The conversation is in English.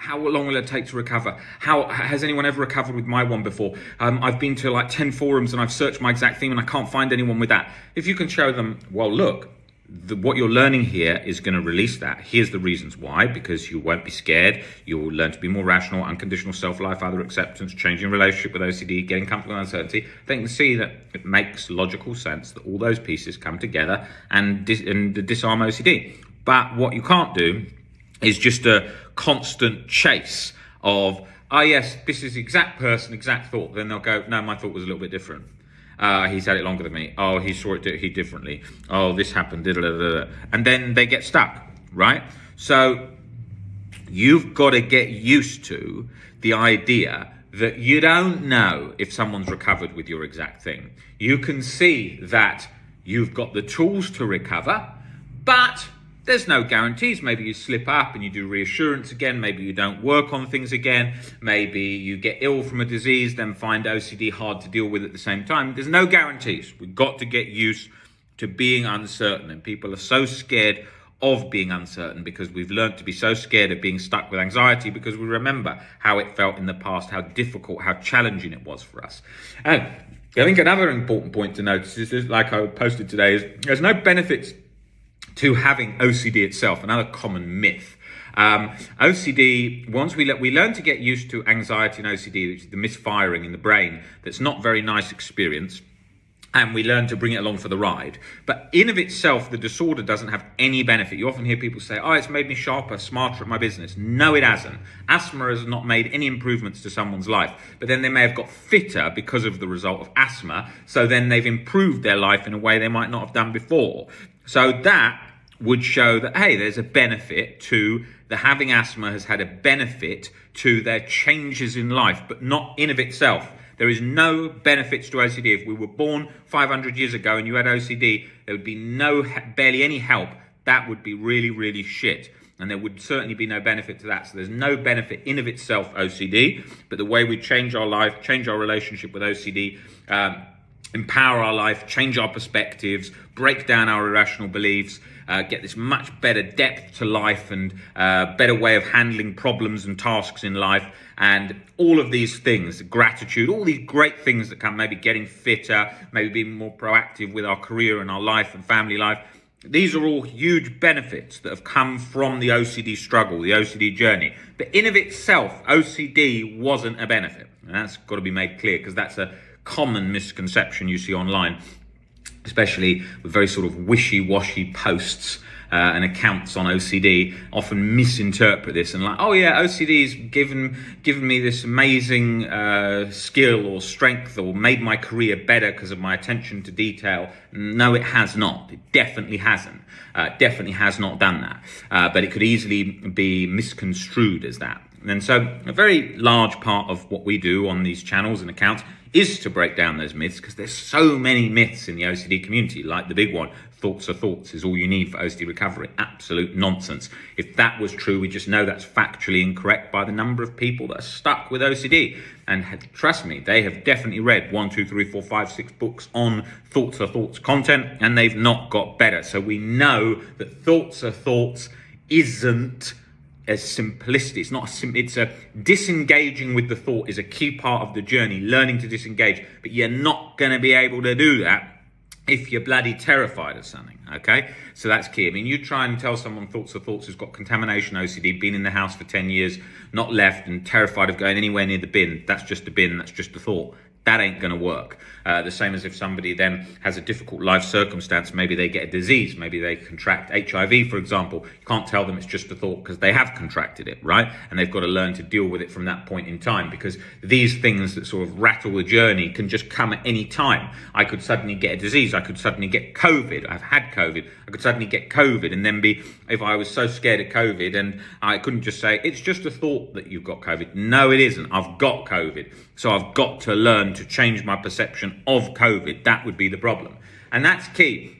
How long will it take to recover? How has anyone ever recovered with my one before? I've been to like 10 forums and I've searched my exact theme and I can't find anyone with that. If you can show them, well, look, what you're learning here is going to release that. Here's the reasons why: because you won't be scared. You'll learn to be more rational, unconditional self-life, other acceptance, changing relationship with OCD, getting comfortable with uncertainty. They can see that it makes logical sense that all those pieces come together and disarm OCD. But what you can't do is just a constant chase of, oh yes, this is exact person, exact thought. Then they'll go, no, my thought was a little bit different. He's had it longer than me. Oh, he saw it differently. Oh, this happened. And then they get stuck, right? So you've got to get used to the idea that you don't know if someone's recovered with your exact thing. You can see that you've got the tools to recover, but there's no guarantees. Maybe you slip up and you do reassurance again. Maybe you don't work on things again. Maybe you get ill from a disease, then find OCD hard to deal with at the same time. There's no guarantees. We've got to get used to being uncertain. And people are so scared of being uncertain because we've learned to be so scared of being stuck with anxiety because we remember how it felt in the past, how difficult, how challenging it was for us. And I think another important point to notice is, like I posted today, is there's no benefits to having OCD itself. Another common myth. OCD, once we learn to get used to anxiety and OCD, which is the misfiring in the brain, that's not very nice experience, and we learn to bring it along for the ride. But in of itself, the disorder doesn't have any benefit. You often hear people say, oh, it's made me sharper, smarter at my business. No, it hasn't. Asthma has not made any improvements to someone's life, but then they may have got fitter because of the result of asthma. So then they've improved their life in a way they might not have done before. So that would show that, hey, there's a benefit to the having asthma has had a benefit to their changes in life, but not in of itself. There is no benefits to OCD. If we were born 500 years ago and you had OCD, there would be barely any help. That would be really, really shit. And there would certainly be no benefit to that. So there's no benefit in of itself, OCD, but the way we change our life, change our relationship with OCD, empower our life, change our perspectives, break down our irrational beliefs, get this much better depth to life and better way of handling problems and tasks in life, and all of these things, gratitude, all these great things that come, maybe getting fitter, maybe being more proactive with our career and our life and family life. These are all huge benefits that have come from the OCD struggle, the OCD journey. But in of itself, OCD wasn't a benefit. And that's got to be made clear, because that's a common misconception you see online, especially with very sort of wishy-washy posts and accounts on OCD, often misinterpret this and like, oh yeah, OCD's given me this amazing skill or strength or made my career better because of my attention to detail. No, it has not. It definitely hasn't. Definitely has not done that. But it could easily be misconstrued as that. And so a very large part of what we do on these channels and accounts is to break down those myths, because there's so many myths in the OCD community, like the big one, thoughts are thoughts is all you need for OCD recovery. Absolute nonsense. If that was true, we just know that's factually incorrect by the number of people that are stuck with OCD. And trust me, they have definitely read 1, 2, 3, 4, 5, 6 books on thoughts are thoughts content, and they've not got better. So we know that thoughts are thoughts isn't as simplistic. It's not it's a disengaging with the thought is a key part of the journey, learning to disengage, but you're not going to be able to do that if you're bloody terrified of something, okay? So that's key. I mean, you try and tell someone thoughts are thoughts who's got contamination OCD, been in the house for 10 years, not left, and terrified of going anywhere near the bin. That's just a bin, that's just a thought. That ain't going to work. The same as if somebody then has a difficult life circumstance, maybe they get a disease, maybe they contract HIV, for example. You can't tell them it's just a thought because they have contracted it, right? And they've got to learn to deal with it from that point in time, because these things that sort of rattle the journey can just come at any time. I could suddenly get a disease. I could suddenly get COVID. I've had COVID. I could suddenly get COVID and then be, if I was so scared of COVID, and I couldn't just say, it's just a thought that you've got COVID. No, it isn't. I've got COVID. So I've got to learn to change my perception of COVID. That would be the problem. And that's key.